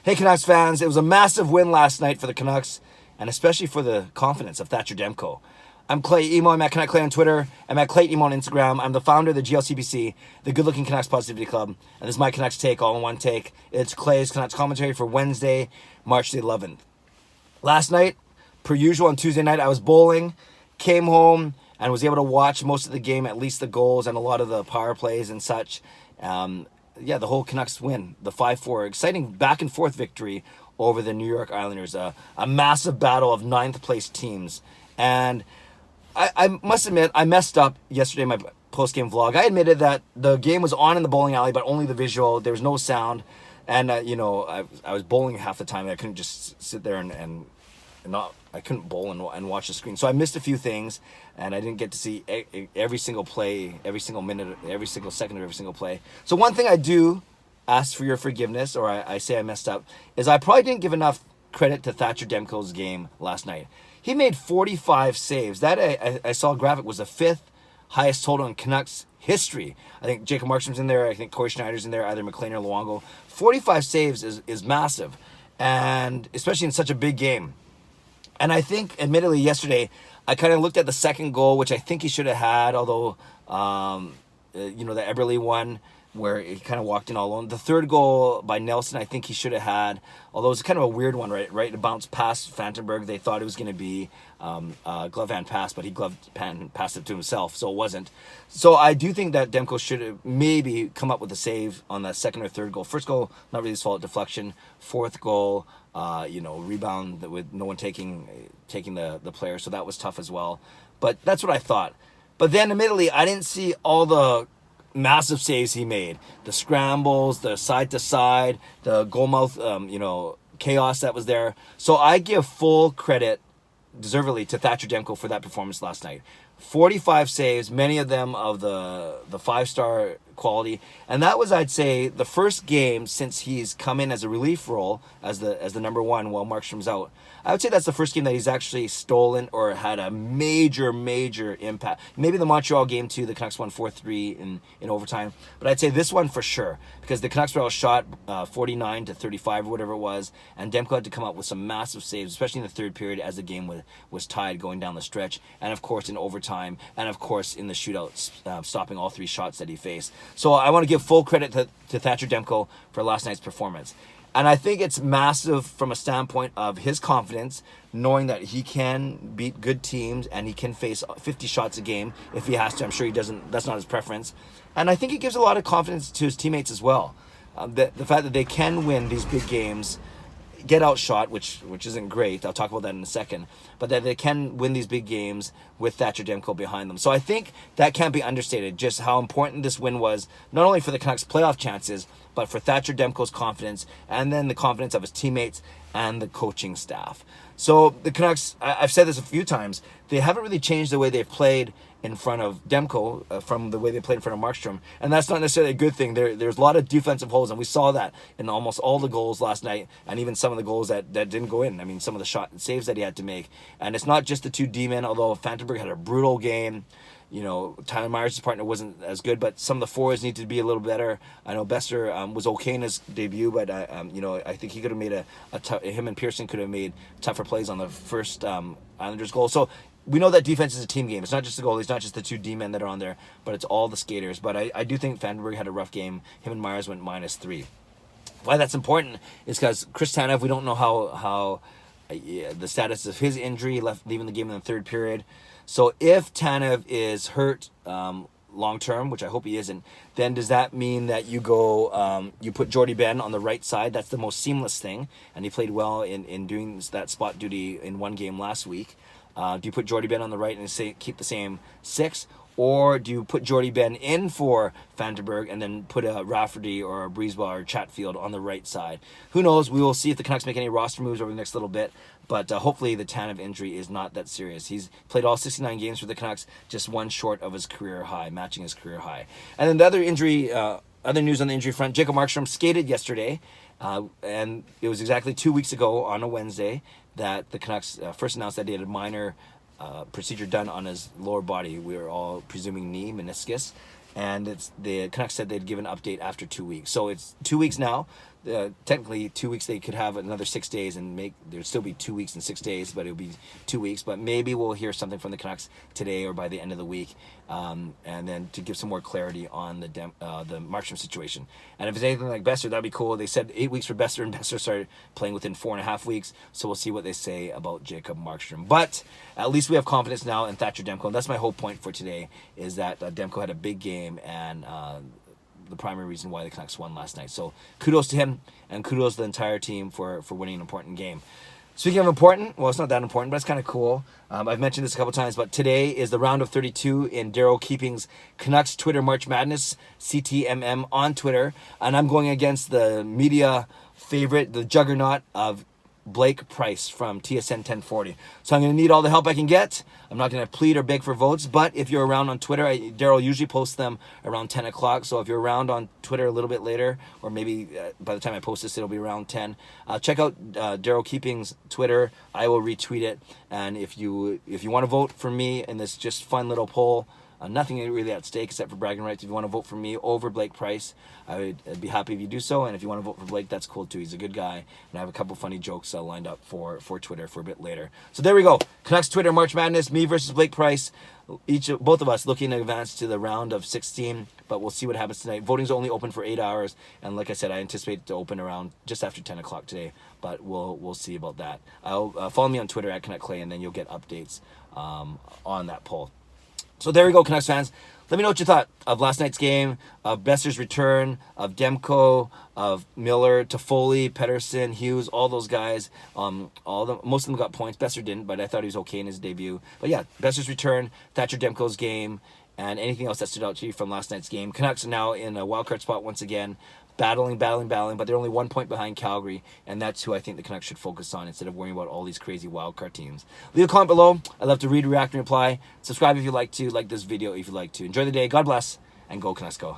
Hey, Canucks fans, it was a massive win last night for the Canucks, and especially for the confidence of Thatcher Demko. I'm Clay Emo. I'm at Canuck Clay on Twitter. I'm at Clay Emo on Instagram. I'm the founder of the GLCBC, the Good Looking Canucks Positivity Club, and this is my Canucks take, all in one take. It's Clay's Canucks commentary for Wednesday, March the 11th. Last night, per usual on Tuesday night, I was bowling, came home, and was able to watch most of the game, at least the goals and a lot of the power plays and such. The whole Canucks win, the 5-4, exciting back and forth victory over the New York Islanders, a massive battle of ninth place teams. And I must admit, I messed up yesterday in my post-game vlog. I admitted that the game was on in the bowling alley, but only the visual. There was no sound. And, I was bowling half the time. I couldn't just sit there and I couldn't bowl and watch the screen. So I missed a few things, and I didn't get to see every single play, every single minute, every single second of every single play. So one thing I do ask for your forgiveness, or I say I messed up, is I probably didn't give enough credit to Thatcher Demko's game last night. He made 45 saves. That I saw a graphic was the fifth highest total in Canucks history. I think Jacob Markstrom's in there. I think Corey Schneider's in there, either McLean or Luongo. 45 saves is massive, and especially in such a big game. And I think, admittedly, yesterday, I kind of looked at the second goal, which I think he should have had, although, the Eberle one, where he kind of walked in all alone. The third goal by Nelson, I think he should have had, although it was kind of a weird one, right? It bounced past Fantenberg. They thought it was going to be glove hand pass, but he passed it to himself, so it wasn't. So I do think that Demko should have maybe come up with a save on that second or third goal. First goal, not really his fault, deflection. Fourth goal, rebound with no one taking the player, so that was tough as well. But that's what I thought. But then, admittedly, I didn't see all the massive saves he made. The scrambles, the side-to-side, the goalmouth, chaos that was there. So I give full credit, deservedly, to Thatcher Demko for that performance last night. 45 saves, many of them of the five-star quality. And that was, I'd say, the first game since he's come in as a relief role as the number one while Markstrom's out. I would say that's the first game that he's actually stolen or had a major impact. Maybe the Montreal game too, the Canucks won 4-3 in overtime. But I'd say this one for sure, because the Canucks were all shot 49-35 or whatever it was, and Demko had to come up with some massive saves, especially in the third period as the game was tied going down the stretch, and of course in overtime, and of course in the shootout, stopping all three shots that he faced. So I want to give full credit to Thatcher Demko for last night's performance. And I think it's massive from a standpoint of his confidence, knowing that he can beat good teams and he can face 50 shots a game if he has to. I'm sure he doesn't. That's not his preference. And I think it gives a lot of confidence to his teammates as well. The fact that they can win these big games, get outshot, which isn't great. I'll talk about that in a second. But that they can win these big games with Thatcher Demko behind them. So I think that can't be understated, just how important this win was, not only for the Canucks' playoff chances, but for Thatcher Demko's confidence, and then the confidence of his teammates and the coaching staff. So the Canucks, I've said this a few times, they haven't really changed the way they've played in front of Demko from the way they played in front of Markstrom. And that's not necessarily a good thing. There's a lot of defensive holes, and we saw that in almost all the goals last night, and even some of the goals that didn't go in. I mean, some of the shot saves that he had to make. And it's not just the two D-men, although Fantenberg had a brutal game. Tyler Myers' partner wasn't as good, but some of the forwards need to be a little better. I know Besser was okay in his debut, but I think he could have made him and Pearson could have made tougher plays on the first Islanders goal. So we know that defense is a team game. It's not just the goalies, not just the two D-men that are on there, but it's all the skaters. But I do think Fantenberg had a rough game. Him and Myers went -3. Why that's important is because Chris Tanev, we don't know how the status of his injury, leaving the game in the third period. So if Tanev is hurt long term, which I hope he isn't, then does that mean that you put Jordy Ben on the right side? That's the most seamless thing, and he played well in doing that spot duty in one game last week. Do you put Jordy Ben on the right and keep the same six? Or do you put Jordy Ben in for Fantenberg and then put a Rafferty or a Brisebois or Chatfield on the right side? Who knows? We will see if the Canucks make any roster moves over the next little bit. But hopefully the Tanev injury is not that serious. He's played all 69 games for the Canucks, just one short of his career high, matching his career high. And then the other news on the injury front, Jacob Markstrom skated yesterday. And it was exactly 2 weeks ago on a Wednesday that the Canucks first announced that they had a minor procedure done on his lower body. We were all presuming knee, meniscus. And the Canucks said they'd give an update after 2 weeks. So it's 2 weeks now. technically 2 weeks. They could have another 6 days and there'd still be 2 weeks and 6 days, but it would be 2 weeks. But maybe we'll hear something from the Canucks today or by the end of the week, and then to give some more clarity on the Markstrom situation. And if it's anything like Besser, that'd be cool. They said 8 weeks for Besser, and Besser started playing within 4.5 weeks. So we'll see what they say about Jacob Markstrom. But at least we have confidence now in Thatcher Demko. And that's my whole point for today, is that Demko had a big game, and the primary reason why the Canucks won last night. So kudos to him, and kudos to the entire team for winning an important game. Speaking of important, well, it's not that important, but it's kind of cool. I've mentioned this a couple times, but today is the round of 32 in Daryl Keeping's Canucks Twitter March Madness, CTMM on Twitter, and I'm going against the media favorite, the juggernaut of Blake Price from TSN 1040. So I'm going to need all the help I can get. I'm not going to plead or beg for votes, but if you're around on Twitter, Daryl usually posts them around 10 o'clock. So if you're around on Twitter a little bit later, or maybe by the time I post this, it'll be around 10. Check out Daryl Keeping's Twitter. I will retweet it. And if you want to vote for me in this just fun little poll, nothing really at stake except for bragging rights. If you want to vote for me over Blake Price, I'd be happy if you do so. And if you want to vote for Blake, that's cool too. He's a good guy. And I have a couple funny jokes lined up for Twitter for a bit later. So there we go. Canucks Twitter March Madness, me versus Blake Price. Both of us looking to advance to the round of 16, but we'll see what happens tonight. Voting's only open for 8 hours, and like I said, I anticipate it to open around just after 10 o'clock today, but we'll see about that. Follow me on Twitter at Canuck Clay, and then you'll get updates on that poll. So there we go, Canucks fans. Let me know what you thought of last night's game, of Besser's return, of Demko, of Miller, Toffoli, Pettersson, Hughes, all those guys. Most of them got points. Besser didn't, but I thought he was okay in his debut. But yeah, Besser's return, Thatcher Demko's game, and anything else that stood out to you from last night's game. Canucks are now in a wildcard spot once again. Battling, but they're only 1 point behind Calgary, and that's who I think the Canucks should focus on instead of worrying about all these crazy wildcard teams. Leave a comment below. I'd love to read, react, and reply. Subscribe if you'd like to. Like this video if you'd like to. Enjoy the day. God bless, and go Canucks go.